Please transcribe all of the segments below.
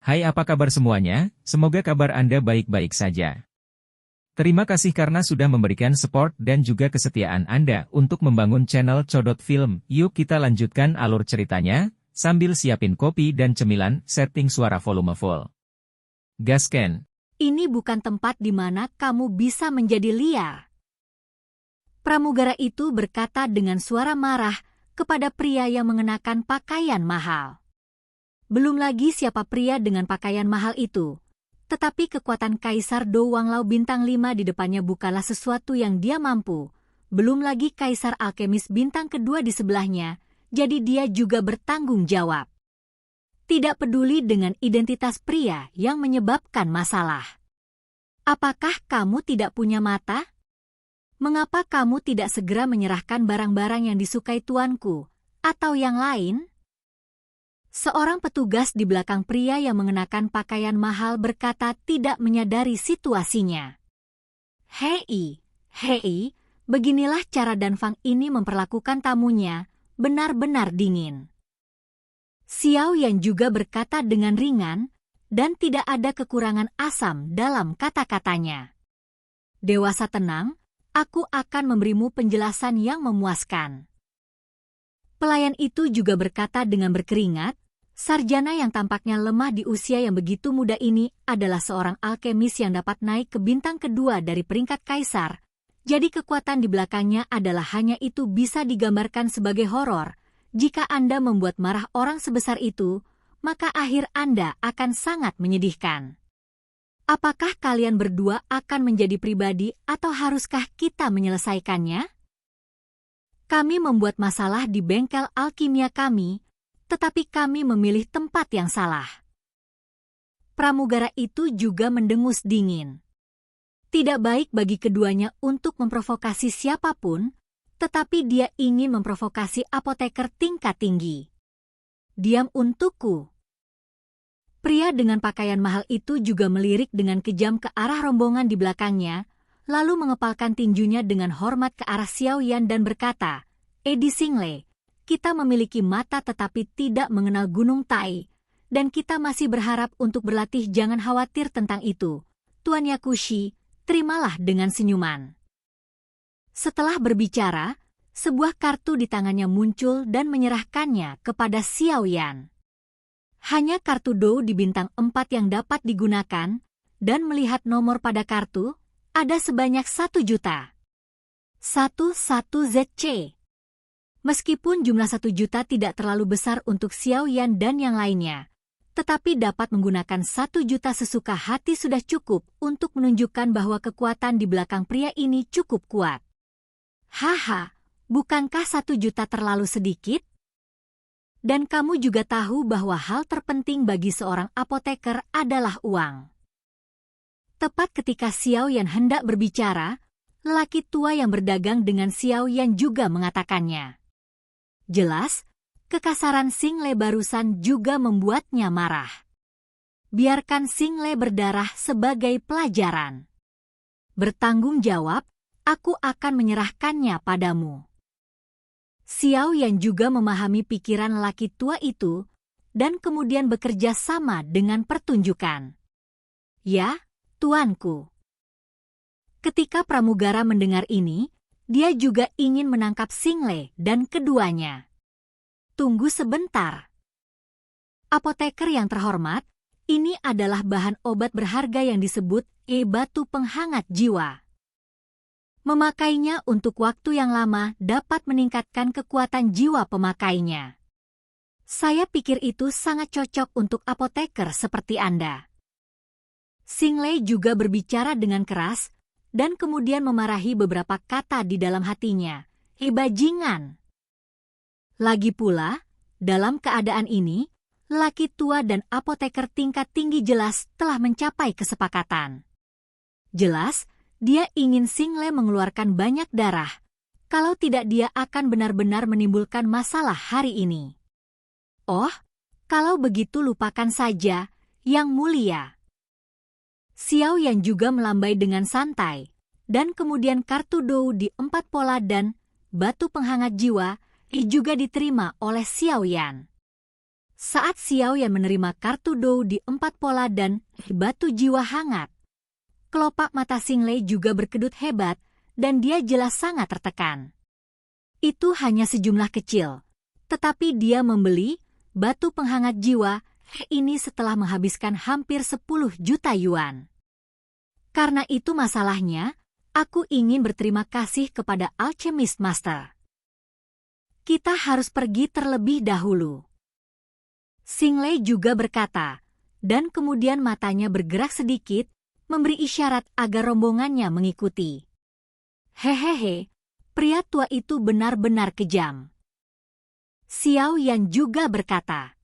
Hai, apa kabar semuanya? Semoga kabar Anda baik-baik saja. Terima kasih karena sudah memberikan support dan juga kesetiaan Anda untuk membangun channel Codot Film. Yuk kita lanjutkan alur ceritanya, sambil siapin kopi dan cemilan, setting suara volume full. Gasken. Ini bukan tempat di mana kamu bisa menjadi liar. Pramugara itu berkata dengan suara marah kepada pria yang mengenakan pakaian mahal. Belum lagi siapa pria dengan pakaian mahal itu. Tetapi kekuatan Kaisar Do Wanglao bintang 5 di depannya bukanlah sesuatu yang dia mampu. Belum lagi Kaisar Alkemis bintang kedua di sebelahnya, jadi dia juga bertanggung jawab. Tidak peduli dengan identitas pria yang menyebabkan masalah. Apakah kamu tidak punya mata? Mengapa kamu tidak segera menyerahkan barang-barang yang disukai tuanku, atau yang lain? Seorang petugas di belakang pria yang mengenakan pakaian mahal berkata tidak menyadari situasinya. Hei, beginilah cara Dan Fang ini memperlakukan tamunya, benar-benar dingin. Xiao Yan juga berkata dengan ringan, dan tidak ada kekurangan asam dalam kata-katanya. Dewasa tenang, aku akan memberimu penjelasan yang memuaskan. Pelayan itu juga berkata dengan berkeringat, sarjana yang tampaknya lemah di usia yang begitu muda ini adalah seorang alkemis yang dapat naik ke bintang kedua dari peringkat kaisar. Jadi kekuatan di belakangnya adalah hanya itu bisa digambarkan sebagai horor. Jika Anda membuat marah orang sebesar itu, maka akhir Anda akan sangat menyedihkan. Apakah kalian berdua akan menjadi pribadi atau haruskah kita menyelesaikannya? Kami membuat masalah di bengkel alkimia kami, tetapi kami memilih tempat yang salah. Pramugara itu juga mendengus dingin. Tidak baik bagi keduanya untuk memprovokasi siapapun, tetapi dia ingin memprovokasi apoteker tingkat tinggi. Diam untukku. Pria dengan pakaian mahal itu juga melirik dengan kejam ke arah rombongan di belakangnya, lalu mengepalkan tinjunya dengan hormat ke arah Xiao Yan dan berkata, Edi Xingle, kita memiliki mata tetapi tidak mengenal Gunung Tai, dan kita masih berharap untuk berlatih. Jangan khawatir tentang itu. Tuan Yakushi, terimalah dengan senyuman. Setelah berbicara, sebuah kartu di tangannya muncul dan menyerahkannya kepada Xiao Yan. Hanya kartu Do di bintang 4 yang dapat digunakan, dan melihat nomor pada kartu, ada sebanyak 1 juta. 11 ZC. Meskipun jumlah 1 juta tidak terlalu besar untuk Xiao Yan dan yang lainnya, tetapi dapat menggunakan 1 juta sesuka hati sudah cukup untuk menunjukkan bahwa kekuatan di belakang pria ini cukup kuat. Haha, bukankah 1 juta terlalu sedikit? Dan kamu juga tahu bahwa hal terpenting bagi seorang apoteker adalah uang. Tepat ketika Xiao Yan hendak berbicara, lelaki tua yang berdagang dengan Xiao Yan juga mengatakannya. Jelas, kekasaran Xingle barusan juga membuatnya marah. Biarkan Xingle berdarah sebagai pelajaran. Bertanggung jawab, aku akan menyerahkannya padamu. Xiao Yan juga memahami pikiran lelaki tua itu, dan kemudian bekerja sama dengan pertunjukan. Ya, tuanku. Ketika pramugara mendengar ini, dia juga ingin menangkap Xingle dan keduanya. Tunggu sebentar. Apoteker yang terhormat, ini adalah bahan obat berharga yang disebut batu penghangat jiwa. Memakainya untuk waktu yang lama dapat meningkatkan kekuatan jiwa pemakainya. Saya pikir itu sangat cocok untuk apoteker seperti Anda. Xingle juga berbicara dengan keras, dan kemudian memarahi beberapa kata di dalam hatinya. Bajingan! Lagi pula, dalam keadaan ini, lelaki tua dan apoteker tingkat tinggi jelas telah mencapai kesepakatan. Jelas, dia ingin Xingle mengeluarkan banyak darah. Kalau tidak dia akan benar-benar menimbulkan masalah hari ini. Oh, kalau begitu lupakan saja, Yang Mulia. Xiao Yan juga melambai dengan santai, dan kemudian kartu Do di 4 pola dan batu penghangat jiwa juga diterima oleh Xiao Yan. Saat Xiao Yan menerima kartu Dou di 4 pola dan batu jiwa hangat, kelopak mata Xinglei juga berkedut hebat dan dia jelas sangat tertekan. Itu hanya sejumlah kecil, tetapi dia membeli batu penghangat jiwa ini setelah menghabiskan hampir 10 juta yuan. Karena itu masalahnya, aku ingin berterima kasih kepada Alchemist Master. Kita harus pergi terlebih dahulu. Xinglei juga berkata, dan kemudian matanya bergerak sedikit, memberi isyarat agar rombongannya mengikuti. Hehehe, pria tua itu benar-benar kejam. Xiao Yan juga berkata,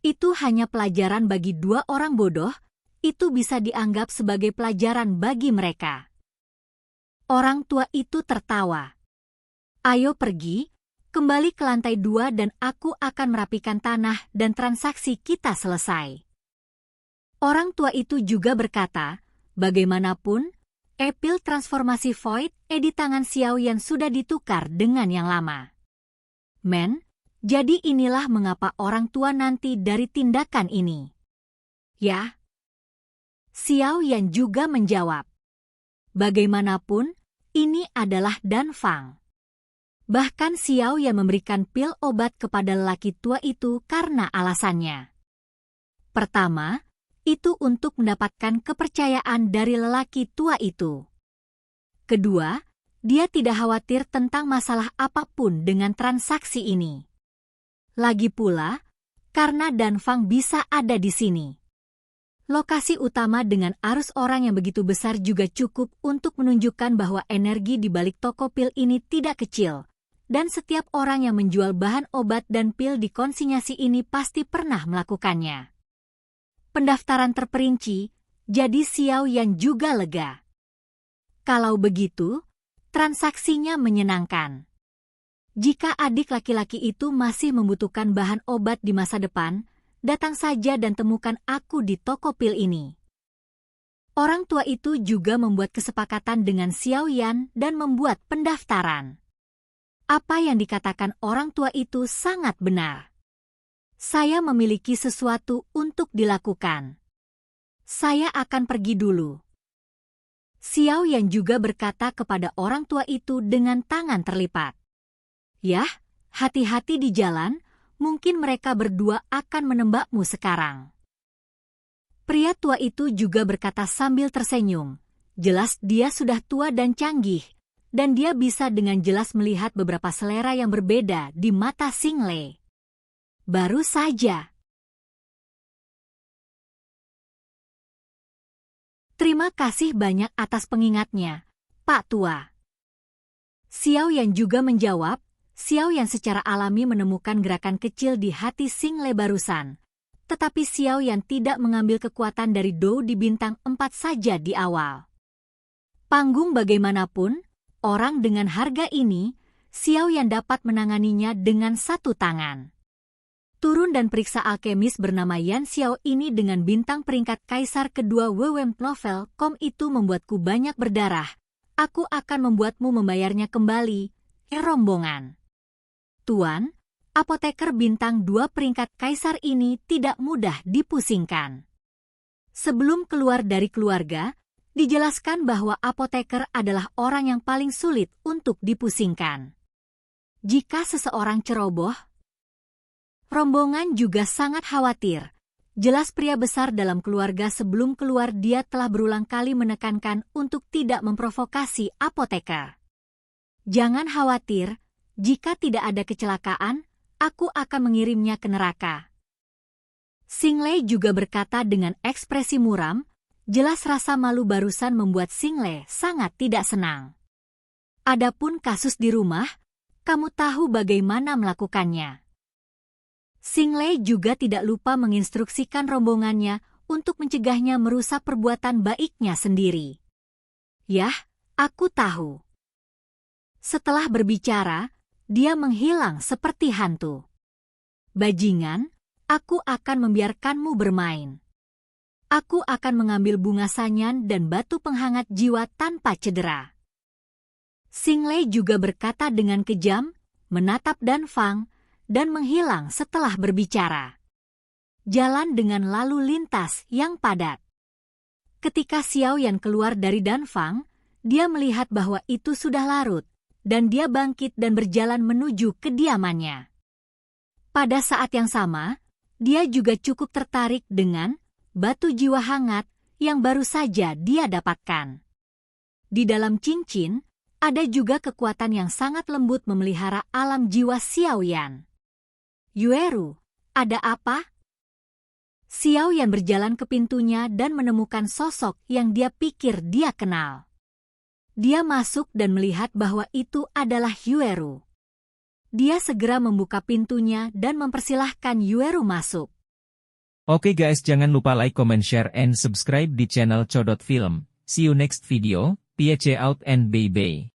itu hanya pelajaran bagi 2 orang bodoh, itu bisa dianggap sebagai pelajaran bagi mereka. Orang tua itu tertawa. Ayo pergi. Kembali ke lantai 2 dan aku akan merapikan tanah dan transaksi kita selesai. Orang tua itu juga berkata, bagaimanapun, pil transformasi Void di tangan Xiao Yan sudah ditukar dengan yang lama. Jadi inilah mengapa orang tua nanti dari tindakan ini. Ya. Xiao Yan juga menjawab. Bagaimanapun, ini adalah Dan Fang. Bahkan Xiao Yan memberikan pil obat kepada lelaki tua itu karena alasannya. Pertama, itu untuk mendapatkan kepercayaan dari lelaki tua itu. Kedua, dia tidak khawatir tentang masalah apapun dengan transaksi ini. Lagi pula, karena Dan Fang bisa ada di sini. Lokasi utama dengan arus orang yang begitu besar juga cukup untuk menunjukkan bahwa energi di balik toko pil ini tidak kecil. Dan setiap orang yang menjual bahan obat dan pil di konsinyasi ini pasti pernah melakukannya. Pendaftaran terperinci, jadi Xiao Yan juga lega. Kalau begitu, transaksinya menyenangkan. Jika adik laki-laki itu masih membutuhkan bahan obat di masa depan, datang saja dan temukan aku di toko pil ini. Orang tua itu juga membuat kesepakatan dengan Xiao Yan dan membuat pendaftaran. Apa yang dikatakan orang tua itu sangat benar. Saya memiliki sesuatu untuk dilakukan. Saya akan pergi dulu. Xiao Yan juga berkata kepada orang tua itu dengan tangan terlipat. Yah, hati-hati di jalan, mungkin mereka berdua akan menembakmu sekarang. Pria tua itu juga berkata sambil tersenyum. Jelas dia sudah tua dan canggih. Dan dia bisa dengan jelas melihat beberapa selera yang berbeda di mata Xinglei. Baru saja. Terima kasih banyak atas pengingatnya, Pak Tua. Xiao Yan juga menjawab. Xiao Yan secara alami menemukan gerakan kecil di hati Xinglei barusan. Tetapi Xiao Yan tidak mengambil kekuatan dari Dou di bintang 4 saja di awal. Panggung bagaimanapun, orang dengan harga ini, Xiao Yan dapat menanganinya dengan 1 tangan. Turun dan periksa alkemis bernama Yan Xiao ini dengan bintang peringkat kaisar kedua WWM Novel.com itu membuatku banyak berdarah. Aku akan membuatmu membayarnya kembali, rombongan. Tuan, apoteker bintang 2 peringkat kaisar ini tidak mudah dipusingkan. Sebelum keluar dari keluarga, dijelaskan bahwa apoteker adalah orang yang paling sulit untuk dipusingkan. Jika seseorang ceroboh, rombongan juga sangat khawatir. Jelas pria besar dalam keluarga sebelum keluar dia telah berulang kali menekankan untuk tidak memprovokasi apoteker. Jangan khawatir, jika tidak ada kecelakaan, aku akan mengirimnya ke neraka. Xinglei juga berkata dengan ekspresi muram. Jelas rasa malu barusan membuat Xinglei sangat tidak senang. Adapun kasus di rumah, kamu tahu bagaimana melakukannya. Xinglei juga tidak lupa menginstruksikan rombongannya untuk mencegahnya merusak perbuatan baiknya sendiri. Yah, aku tahu. Setelah berbicara, dia menghilang seperti hantu. Bajingan, aku akan membiarkanmu bermain. Aku akan mengambil bunga sanyan dan batu penghangat jiwa tanpa cedera. Xinglei juga berkata dengan kejam, menatap Dan Fang, dan menghilang setelah berbicara. jalan dengan lalu lintas yang padat. Ketika Xiao Yan keluar dari Danfang, dia melihat bahwa itu sudah larut, dan dia bangkit dan berjalan menuju kediamannya. Pada saat yang sama, dia juga cukup tertarik dengan batu jiwa hangat yang baru saja dia dapatkan. Di dalam cincin, ada juga kekuatan yang sangat lembut memelihara alam jiwa Xiao Yan. Yueru, ada apa? Xiao Yan berjalan ke pintunya dan menemukan sosok yang dia pikir dia kenal. Dia masuk dan melihat bahwa itu adalah Yueru. Dia segera membuka pintunya dan mempersilahkan Yueru masuk. Oke guys, jangan lupa like, comment, share, and subscribe di channel Codot Film. See you next video, peace out and bye-bye.